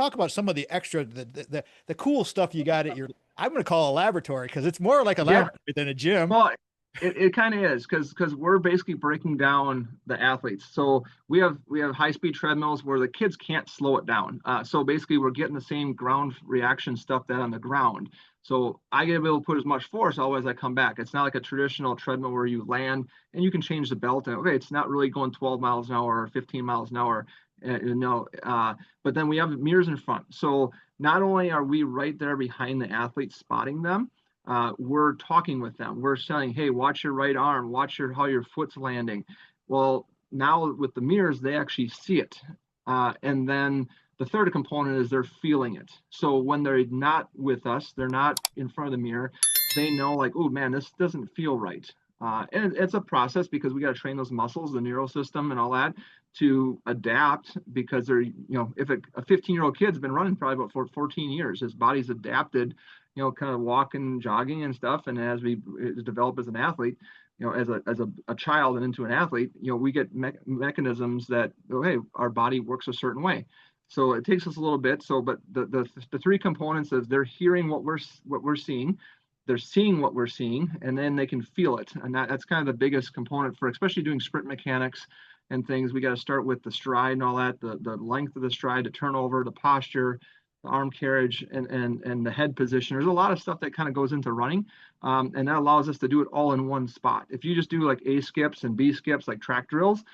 talk about some of the extra, the cool stuff you got at your, I'm going to call it a laboratory because it's more like a Yeah. laboratory than a gym. Well, it kind of is because we're basically breaking down the athletes. So we have high speed treadmills where the kids can't slow it down. So basically, we're getting the same ground reaction stuff that on the ground. So I get to be able to put as much force always I come back. It's not like a traditional treadmill where you land and you can change the belt and okay, it's not really going 12 miles an hour or 15 miles an hour. No, but then we have mirrors in front. So not only are we right there behind the athletes spotting them, we're talking with them. We're saying, hey, watch your right arm, watch how your foot's landing. Well, now with the mirrors, they actually see it. And then the third component is they're feeling it. So when they're not with us, they're not in front of the mirror, they know like, oh man, this doesn't feel right. And it's a process because we got to train those muscles, the neural system and all that to adapt because they're, if a 15-year-old kid's been running probably about for 14 years, his body's adapted, kind of walking, jogging and stuff. And as we develop as an athlete, as a child and into an athlete, we get mechanisms that, oh, hey, our body works a certain way. So it takes us a little bit. So, but the three components is they're hearing what we're seeing, they're seeing what we're seeing, and then they can feel it. And that's kind of the biggest component for, especially doing sprint mechanics and things. We got to start with the stride and all that, the length of the stride, the turnover, the posture, the arm carriage, and the head position. There's a lot of stuff that kind of goes into running, and that allows us to do it all in one spot. If you just do like A skips and B skips, like track drills,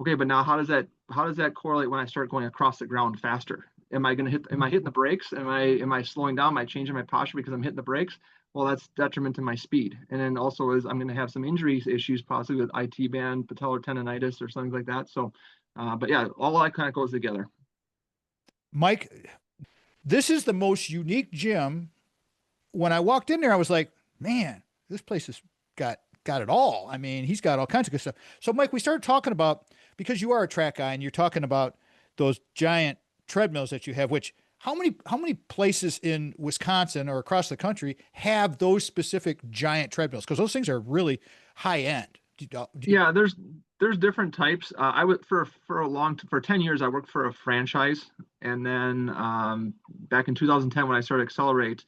okay, but now how does that correlate when I start going across the ground faster? Am I hitting the brakes? Am I slowing down? Am I changing my posture because I'm hitting the brakes? Well, that's detriment to my speed. And then also is I'm going to have some injury issues, possibly with IT band, patellar tendonitis, or something like that. So, but yeah, all that kind of goes together. Mike, this is the most unique gym. When I walked in there, I was like, man, this place has got it all. I mean, he's got all kinds of good stuff. So, Mike, we started talking about, because you are a track guy and you're talking about those giant treadmills that you have, which how many places in Wisconsin or across the country have those specific giant treadmills? Because those things are really high end. Yeah, there's different types. I would for 10 years I worked for a franchise, and then back in 2010 when I started XLR8,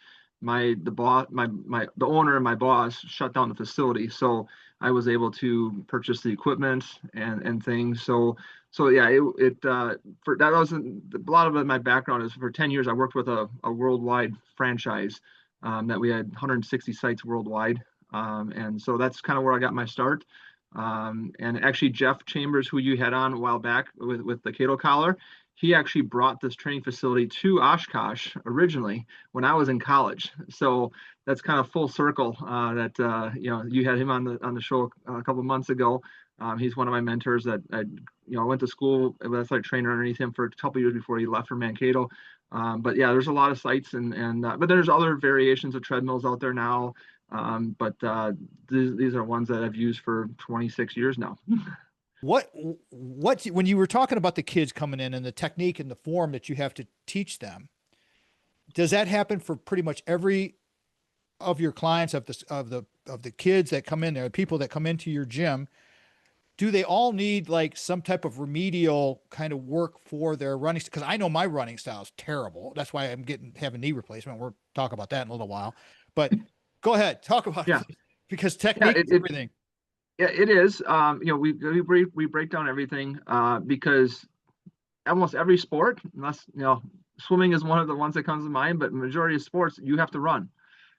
the owner and my boss shut down the facility, so I was able to purchase the equipment and things. So yeah, for that was a lot of my background is for 10 years I worked with a worldwide franchise that we had 160 sites worldwide. And so that's kind of where I got my start. And actually, Jeff Chambers, who you had on a while back with the Cato Collar, he actually brought this training facility to Oshkosh originally when I was in college. So that's kind of full circle. You had him on the show a couple of months ago. He's one of my mentors that I went to school. I was like trainer underneath him for a couple of years before he left for Mankato. But yeah, there's a lot of sites but there's other variations of treadmills out there now. But these are ones that I've used for 26 years now. What when you were talking about the kids coming in and the technique and the form that you have to teach them, does that happen for pretty much every of your clients of the kids that come in there, people that come into your gym? Do they all need like some type of remedial kind of work for their running? Because I know my running style is terrible. That's why I'm having knee replacement. We'll talk about that in a little while. But go ahead, talk about Yeah, it, because technique is everything. Yeah, it is. We break down everything because almost every sport, unless swimming is one of the ones that comes to mind, but majority of sports you have to run.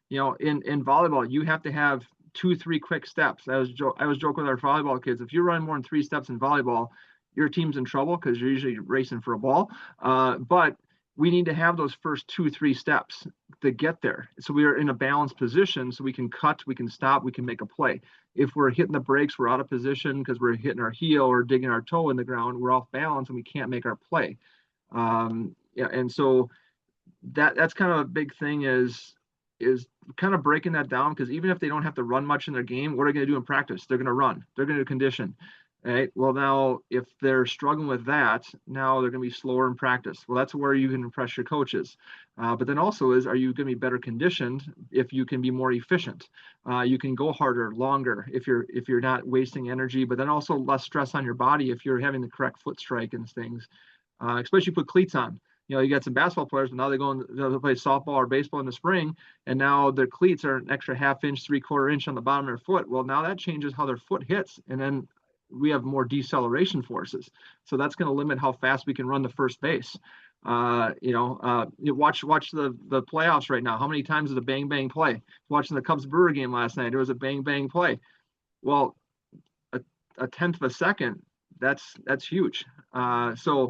In volleyball, you have to have 2-3 quick steps. I was joking with our volleyball kids. If you run more than 3 steps in volleyball, your team's in trouble because you're usually racing for a ball. But we need to have those first 2-3 steps to get there. So we are in a balanced position so we can cut, we can stop, we can make a play. If we're hitting the brakes, we're out of position because we're hitting our heel or digging our toe in the ground, we're off balance and we can't make our play. And so that's kind of a big thing is kind of breaking that down, because even if they don't have to run much in their game, what are they going to do in practice? They're going to run. They're going to condition. Right. Well, now if they're struggling with that, now they're going to be slower in practice. Well, that's where you can impress your coaches. But then also are you going to be better conditioned if you can be more efficient? You can go harder, longer if you're not wasting energy, but then also less stress on your body if you're having the correct foot strike and things. Especially put cleats on. You got some basketball players, but now they to play softball or baseball in the spring, and now their cleats are an extra half inch, 3/4 inch on the bottom of their foot. Well, now that changes how their foot hits, and then we have more deceleration forces. So that's going to limit how fast we can run to first base. You watch the playoffs right now. How many times is a bang bang play? Watching the Cubs Brewer game last night, it was a bang bang play. Well, a tenth of a second, that's huge. So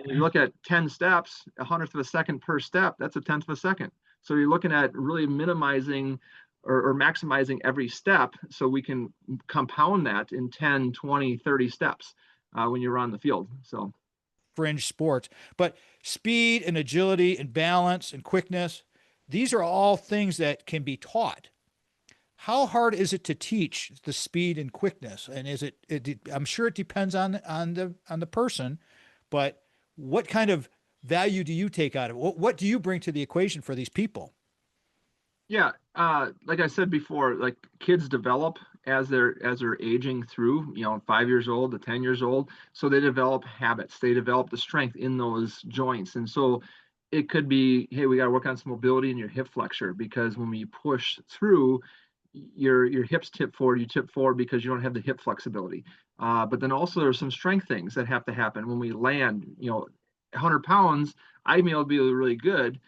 you look at 10 steps, a hundredth of a second per step, that's a tenth of a second. So you're looking at really minimizing or maximizing every step so we can compound that in 10, 20, 30 steps when you're on the field. So fringe sports, but speed and agility and balance and quickness, these are all things that can be taught. How hard is it to teach the speed and quickness? And I'm sure it depends on the person, but what kind of value do you take out of it? What do you bring to the equation for these people? Yeah, like I said before, like kids develop as they're aging through, 5 years old to 10 years old. So they develop habits, they develop the strength in those joints. And so it could be, hey, we got to work on some mobility in your hip flexor, because when we push through, your hips tip forward, you tip forward because you don't have the hip flexibility. But then also there's some strength things that have to happen when we land. 100 pounds, I may be really good.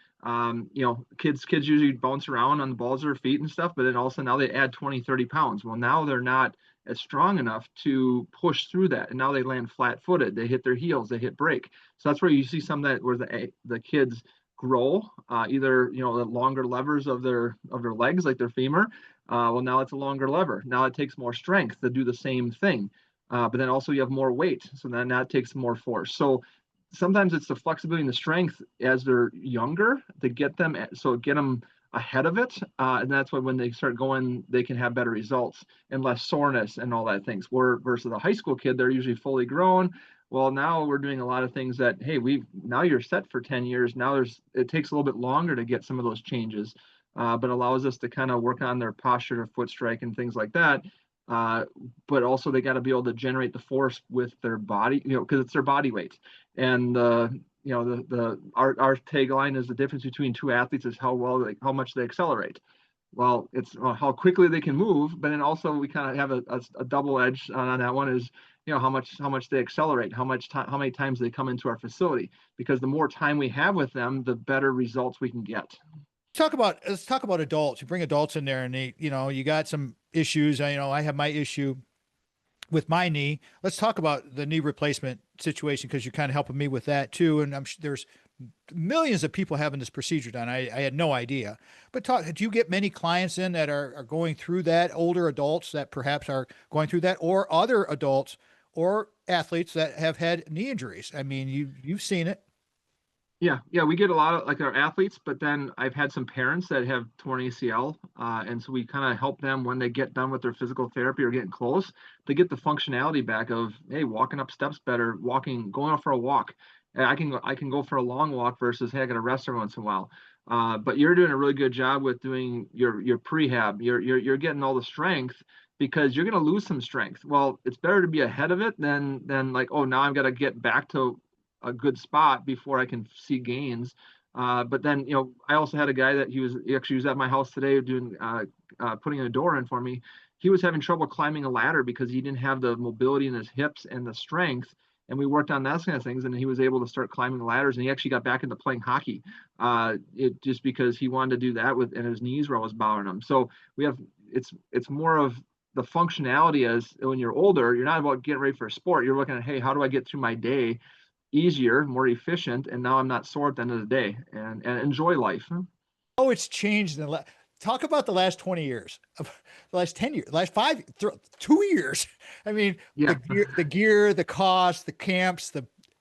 Kids usually bounce around on the balls of their feet and stuff, but then also now they add 20, 30 pounds. Well, now they're not as strong enough to push through that. And now they land flat footed. They hit their heels, they hit brake. So that's where you see some of that where the kids grow, either, the longer levers of their legs, like their femur. Well, now it's a longer lever. Now it takes more strength to do the same thing. But then also you have more weight. So then that takes more force. So sometimes it's the flexibility and the strength as they're younger to get them ahead of it, and that's when they start going, they can have better results and less soreness and all that things. Where versus a high school kid, they're usually fully grown. Well, now we're doing a lot of things that, hey, now you're set for 10 years. Now it takes a little bit longer to get some of those changes, but allows us to kind of work on their posture, their foot strike, and things like that. But also they got to be able to generate the force with their body, because it's their body weight. And our tagline is the difference between two athletes is how much they accelerate. Well, it's how quickly they can move, but then also we kind of have a double edge on that one is, how much they accelerate, how many times they come into our facility, because the more time we have with them, the better results we can get. Let's talk about adults. You bring adults in there and you got some issues. I have my issue with my knee. Let's talk about the knee replacement situation, because you're kind of helping me with that too. And I'm sure there's millions of people having this procedure done. I had no idea. But do you get many clients in that are going through that, older adults that perhaps are going through that, or other adults or athletes that have had knee injuries? I mean, you've seen it. Yeah, we get a lot of like our athletes, but then I've had some parents that have torn ACL, and so we kind of help them when they get done with their physical therapy or getting close to get the functionality back of, hey, walking up steps better, going out for a walk. And I can go for a long walk versus, hey, I got to rest every once in a while. But you're doing a really good job with doing your prehab. You're getting all the strength, because you're going to lose some strength. Well, it's better to be ahead of it than like, oh, now I've got to get back to a good spot before I can see gains. But then, I also had a guy that he actually was at my house today doing putting a door in for me. He was having trouble climbing a ladder because he didn't have the mobility in his hips and the strength. And we worked on that kind of things, and he was able to start climbing ladders, and he actually got back into playing hockey. It just because he wanted to do that and his knees were always bothering him. So it's more of the functionality. As when you're older, you're not about getting ready for a sport. You're looking at, hey, how do I get through my day easier, more efficient, and now I'm not sore at the end of the day, and enjoy life. Oh, it's changed. Talk about the last 20 years, the last 10 years, last 2 years. I mean, Yeah. the gear, the cost, the camps,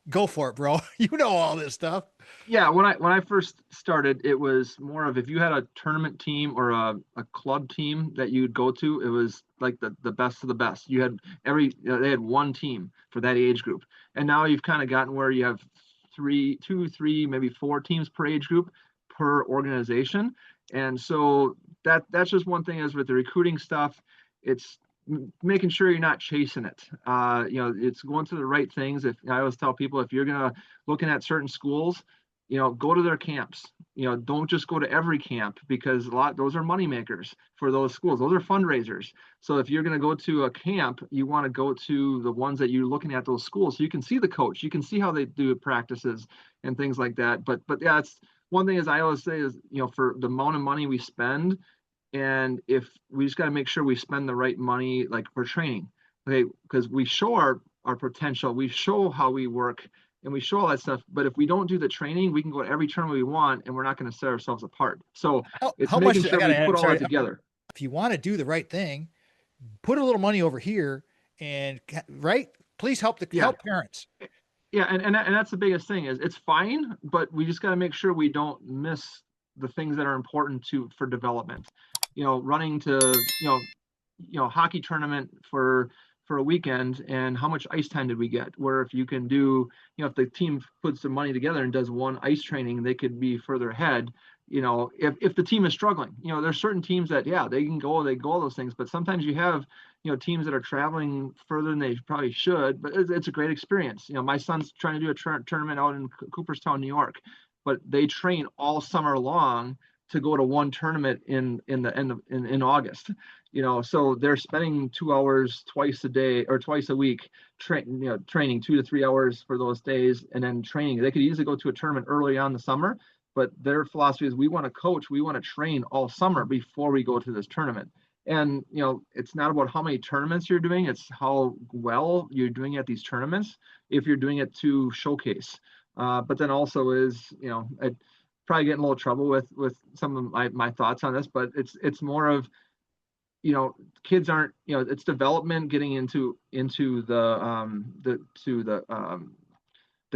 go for it, bro. You know all this stuff. Yeah, when I first started, it was more of, if you had a tournament team or a club team that you'd go to, it was like the best of the best. You had they had one team for that age group. And now you've kind of gotten where you have two, three, maybe four teams per age group per organization. And so that's just one thing. Is with the recruiting stuff, it's making sure you're not chasing it. It's going to the right things. If I always tell people, if you're looking at certain schools, go to their camps. Don't just go to every camp, because those are money makers for those schools. Those are fundraisers. So if you're going to go to a camp, you want to go to the ones that you're looking at those schools, so you can see the coach, you can see how they do practices and things like that. But yeah, it's one thing, as I always say, is for the amount of money we spend, and if we just got to make sure we spend the right money, like for training, okay, because we show our potential, we show how we work, and we show all that stuff. But if we don't do the training, we can go to every tournament we want, and we're not going to set ourselves apart. So it's How much making I sure we gotta add, put I'm all that sorry, together. if you want to do the right thing, put a little money over here and right. Please help Yeah, help parents. yeah, and that's the biggest thing, is it's fine, but we just got to make sure we don't miss the things that are important for development. Running to hockey tournament for a weekend, and how much ice time did we get? Where if you can do, if the team puts some money together and does one ice training, they could be further ahead. If the team is struggling, there's certain teams that, yeah, they go all those things, but sometimes you have teams that are traveling further than they probably should, but it's a great experience. My son's trying to do a tournament out in Cooperstown, New York, but they train all summer long to go to one tournament in August. So they're spending 2 hours twice a day or twice a week training 2 to 3 hours for those days, and then training. They could easily go to a tournament early on in the summer, but their philosophy is, we want to coach, we want to train all summer before we go to this tournament. And it's not about how many tournaments you're doing, it's how well you're doing at these tournaments, if you're doing it to showcase. But then also is, I probably get in a little trouble with some of my thoughts on this, but it's more of, kids aren't, it's development, getting into the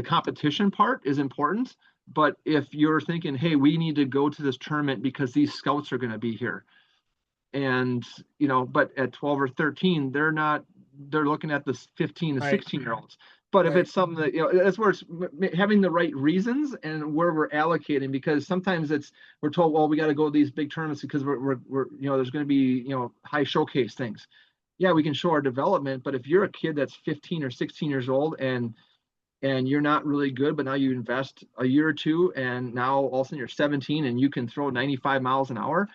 competition part is important. But if you're thinking, hey, we need to go to this tournament because these scouts are going to be here, and but at 12 or 13, they're looking at the 15 to Right. 16 year olds. But if Right. it's something that, that's where it's having the right reasons and where we're allocating, because sometimes we're told, well, we got to go to these big tournaments because we're there's going to be high showcase things. Yeah, we can show our development, but if you're a kid that's 15 or 16 years old, and you're not really good, but now you invest a year or two, and now all of a sudden you're 17 and you can throw 95 miles an hour,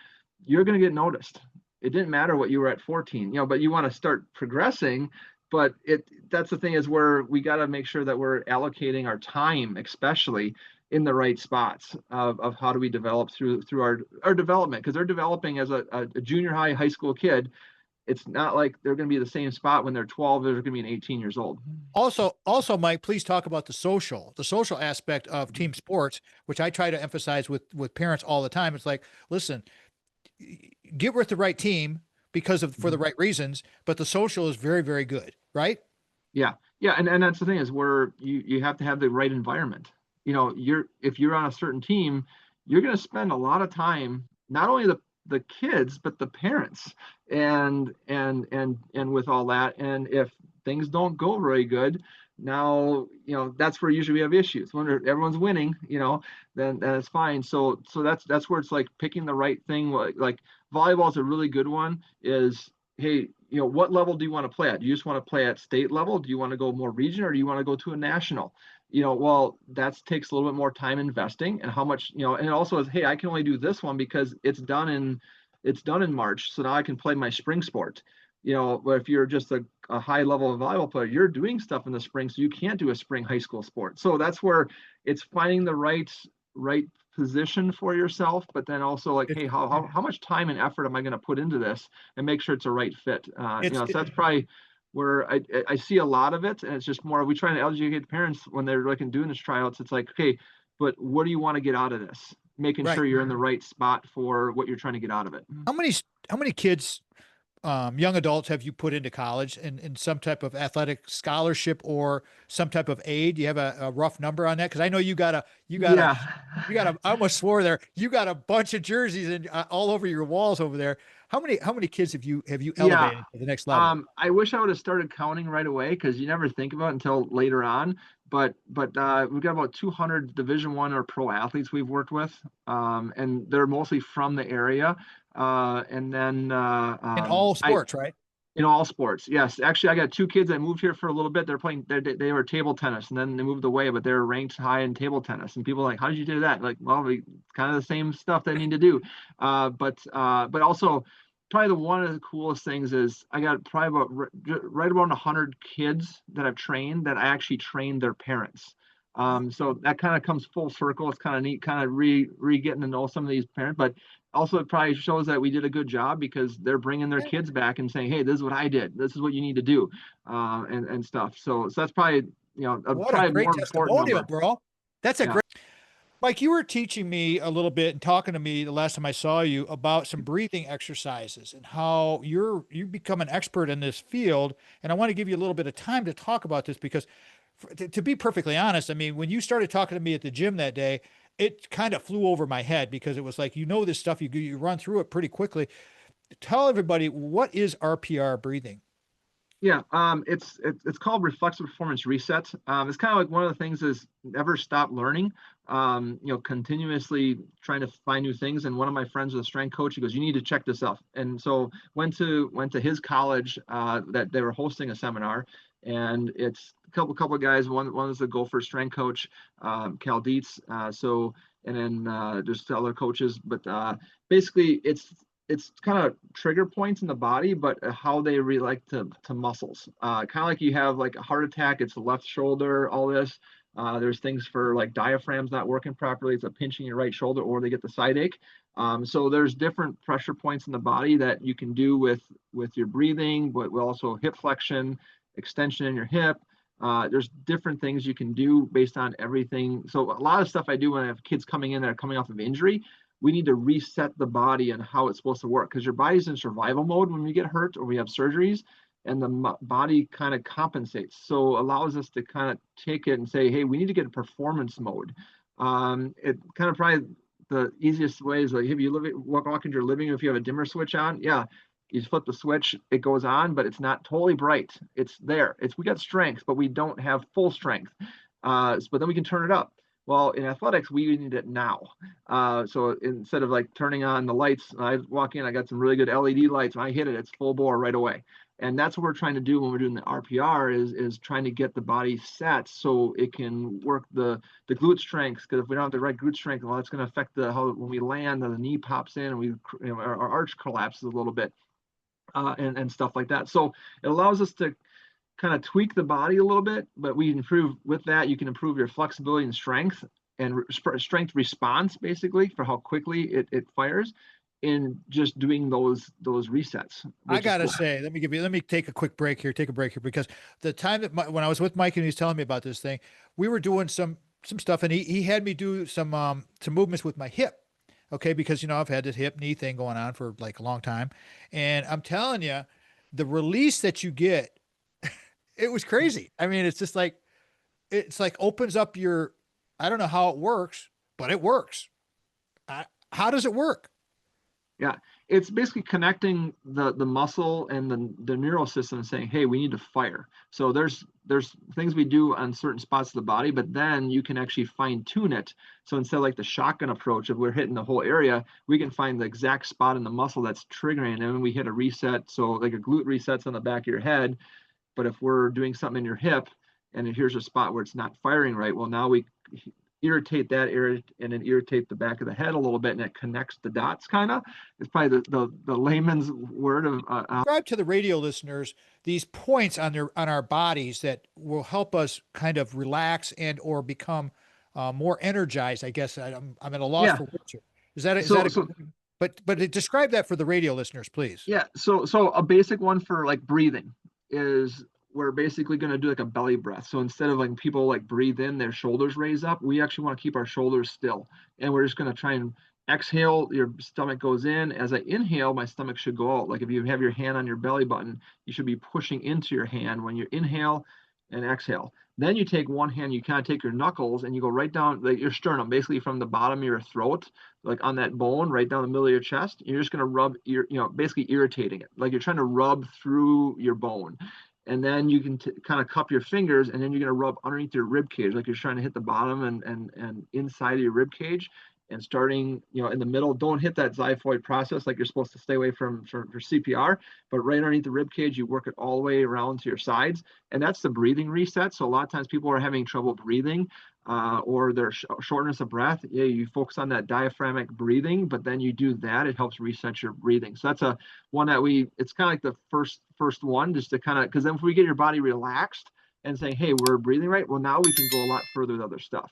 you're going to get noticed. It didn't matter what you were at 14, but you want to start progressing. But that's the thing, is where we got to make sure that we're allocating our time, especially in the right spots of how do we develop through our development, because they're developing as a junior high school kid. It's not like they're going to be the same spot when they're 12, they're going to be 18 years old. Also, Mike, please talk about the social aspect of team sports, which I try to emphasize with parents all the time. It's like, listen, get with the right team for the right reasons, but the social is very, very good, right? Yeah, yeah, and that's the thing, is where you have to have the right environment. If you're on a certain team, you're going to spend a lot of time, not only the kids, but the parents, and with all that. And if things don't go very good, now that's where usually we have issues. When everyone's winning, then it's fine. So that's where it's like picking the right thing. Like volleyball is a really good one. Is, hey, what level do you want to play at? Do you just want to play at state level? Do you want to go more region, or do you want to go to a national? Well, that takes a little bit more time investing, and how much, and it also is, hey, I can only do this one because it's done in March. So now I can play my spring sport. But if you're just a high level volleyball player, you're doing stuff in the spring, so you can't do a spring high school sport. So that's where it's finding the right position for yourself, but then also like, hey, how much time and effort am I going to put into this, and make sure it's a right fit. So that's probably where I see a lot of it, and it's just more, we trying to educate parents when they're looking doing this tryouts. It's like, okay, but what do you want to get out of this? Making Right. sure you're in the right spot for what you're trying to get out of it. How many kids, young adults, have you put into college in some type of athletic scholarship or some type of aid? Do you have a rough number on that? Because I know Yeah. I almost swore there. You got a bunch of jerseys and all over your walls over there. How many kids have you Yeah. elevated to the next level? I wish I would have started counting right away, because you never think about it until later on. But we've got about 200 Division I or pro athletes we've worked with, and they're mostly from the area. And then In all I sports, right? In all sports, yes. Actually, I got two kids that moved here for a little bit. They're playing. They were table tennis, and then they moved away, but they're ranked high in table tennis. And people are like, "How did you do that?" Like, well, kind of the same stuff they need to do. But also, probably one of the coolest things is I got probably about right around 100 kids that I've trained that I actually trained their parents. So that kind of comes full circle. It's kind of neat, kind of re getting to know some of these parents, but also it probably shows that we did a good job because they're bringing their kids back and saying, hey, this is what I did, this is what you need to do, and stuff. So that's probably, What a probably great more important testimonial, number. bro. That's a Yeah. great. Mike, you were teaching me a little bit and talking to me the last time I saw you about some breathing exercises and how you become an expert in this field. And I want to give you a little bit of time to talk about this because to be perfectly honest, I mean, when you started talking to me at the gym that day, it kind of flew over my head because it was like, this stuff, you run through it pretty quickly. Tell everybody, what is RPR breathing? Yeah, it's called reflexive performance reset. It's kind of like one of the things is never stop learning. Continuously trying to find new things. And one of my friends was a strength coach. He goes, "You need to check this out." And so went to his college that they were hosting a seminar, and it's a couple of guys. One is the Gopher strength coach, Cal Dietz. And then just other coaches, but basically it's kind of trigger points in the body, but how they relate to muscles. Kind of like you have like a heart attack, it's the left shoulder, all this. There's things for like diaphragms not working properly. It's a pinching your right shoulder, or they get the side ache. So there's different pressure points in the body that you can do with your breathing, but also hip flexion, extension in your hip. There's different things you can do based on everything. So a lot of stuff I do when I have kids coming in that are coming off of injury, we need to reset the body and how it's supposed to work because your body's in survival mode when we get hurt or we have surgeries, and the body kind of compensates. So allows us to kind of take it and say, hey, we need to get a performance mode. It kind of probably the easiest way is like if you walk into your living room, if you have a dimmer switch on, yeah, you flip the switch, it goes on, but it's not totally bright. It's there. We got strength, but we don't have full strength. But then we can turn it up. Well, in athletics, we need it now. So instead of like turning on the lights, I walk in, I got some really good LED lights. When I hit it, it's full bore right away. And that's what we're trying to do when we're doing the RPR is trying to get the body set so it can work the glute strength. Because if we don't have the right glute strength, well, it's going to affect how when we land, the knee pops in and our arch collapses a little bit, and stuff like that. So it allows us to kind of tweak the body a little bit, but we improve with that. You can improve your flexibility and strength and strength response basically for how quickly it fires in just doing those resets. I Which is gotta cool. say, let me take a quick break here, because the time when I was with Mike and he was telling me about this thing, we were doing some stuff, and he had me do some movements with my hip. Okay, because I've had this hip knee thing going on for like a long time, and I'm telling you, the release that you get, it was crazy. I mean, it's like opens up your, I don't know how it works, but it works. How does it work? Yeah, it's basically connecting the muscle and the neural system and saying, hey, we need to fire. So there's things we do on certain spots of the body, but then you can actually fine tune it. So instead of like the shotgun approach, if we're hitting the whole area, we can find the exact spot in the muscle that's triggering, and when we hit a reset, so like a glute resets on the back of your head, but if we're doing something in your hip and here's a spot where it's not firing right, well, now we irritate that area and then irritate the back of the head a little bit, and it connects the dots kind of. It's probably the layman's word of Describe to the radio listeners these points on our bodies that will help us kind of relax and or become more energized. I guess I'm at a loss yeah. for words here. Is that So a good, but describe that for the radio listeners, please. yeah, so a basic one for like breathing is we're basically going to do like a belly breath. So instead of like people like breathe in, their shoulders raise up, we actually want to keep our shoulders still. And we're just going to try and exhale, your stomach goes in. As I inhale, my stomach should go out. Like if you have your hand on your belly button, you should be pushing into your hand when you inhale and exhale. Then you take one hand, you kind of take your knuckles and you go right down like your sternum, basically from the bottom of your throat, like on that bone right down the middle of your chest. You're just going to rub basically irritating it, like you're trying to rub through your bone. And then you can kind of cup your fingers, and then you're going to rub underneath your rib cage, like you're trying to hit the bottom and inside of your rib cage. and starting, in the middle. Don't hit that xiphoid process, like you're supposed to stay away from for CPR, but right underneath the rib cage, you work it all the way around to your sides. And that's the breathing reset. So a lot of times people are having trouble breathing, or their shortness of breath. Yeah, you focus on that diaphragmatic breathing, but then you do that, it helps reset your breathing. So that's a one that it's kind of like the first one, just to kind of, because then if we get your body relaxed and say, hey, we're breathing right, well, now we can go a lot further with other stuff.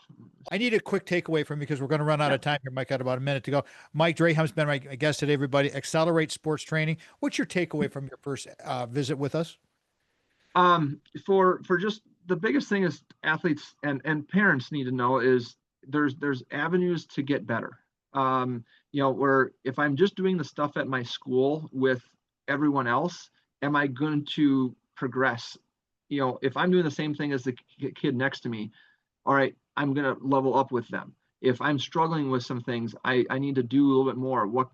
I need a quick takeaway from you because we're going to run out of time here. Mike, got about a minute to go. Mike Draheim's been my guest today, everybody. XLR8 Sports Training. What's your takeaway from your first visit with us? For just the biggest thing is athletes and parents need to know is there's avenues to get better. Where if I'm just doing the stuff at my school with everyone else, am I going to progress? If I'm doing the same thing as the kid next to me, all right, I'm going to level up with them. If I'm struggling with some things, I need to do a little bit more. What,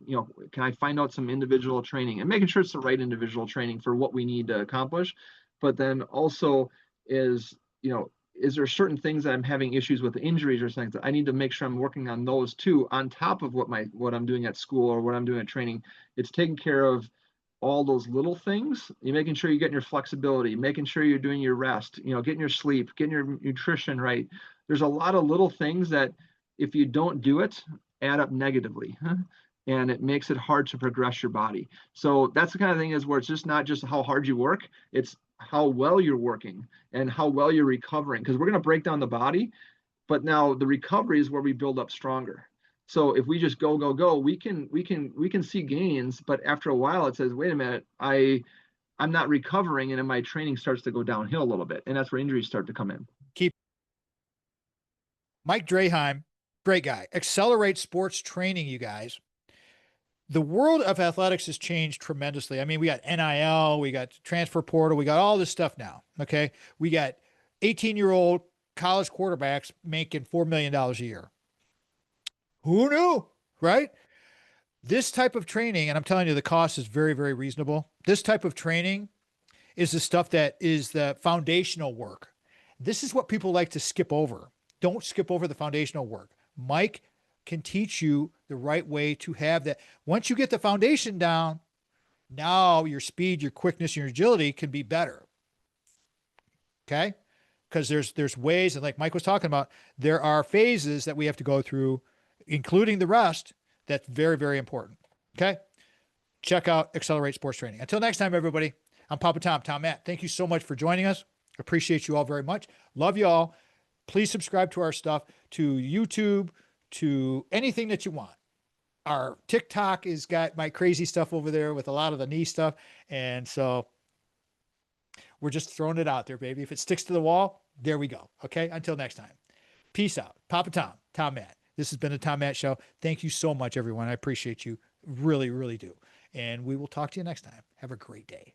can I find out some individual training and making sure it's the right individual training for what we need to accomplish? But then also is there certain things that I'm having issues with, injuries or things that I need to make sure I'm working on those too, on top of what I'm doing at school or what I'm doing at training. It's taking care of all those little things. You're making sure you're getting your flexibility, making sure you're doing your rest, getting your sleep, getting your nutrition right. There's a lot of little things that if you don't do it, add up negatively. And it makes it hard to progress your body. So that's the kind of thing is where it's just not just how hard you work, it's how well you're working and how well you're recovering. Because we're going to break down the body, but now the recovery is where we build up stronger. So if we just go, we can see gains, but after a while it says, wait a minute, I'm not recovering, and then my training starts to go downhill a little bit, and that's where injuries start to come in. Mike Draheim, great guy. XLR8 Sports Training, you guys. The world of athletics has changed tremendously. I mean, we got NIL, we got transfer portal, we got all this stuff now. Okay. We got 18-year-old college quarterbacks making $4 million a year. Who knew? Right? This type of training, and I'm telling you, the cost is very, very reasonable. This type of training is the stuff that is the foundational work. This is what people like to skip over. Don't skip over the foundational work. Mike can teach you the right way to have that. Once you get the foundation down, now your speed, your quickness, your agility can be better. Okay? Because there's ways, and like Mike was talking about, there are phases that we have to go through, including the rest. That's very, very important. Okay? Check out XLR8 Sports Training. Until next time, everybody, I'm Papa Tom Matt. Thank you so much for joining us. Appreciate you all very much. Love you all. Please subscribe to our stuff, to YouTube, to anything that you want. Our TikTok has got my crazy stuff over there with a lot of the knee stuff. And so we're just throwing it out there, baby. If it sticks to the wall, there we go. Okay. Until next time. Peace out. Papa Tom Matt. This has been the Tom Matt Show. Thank you so much, everyone. I appreciate you. Really, really do. And we will talk to you next time. Have a great day.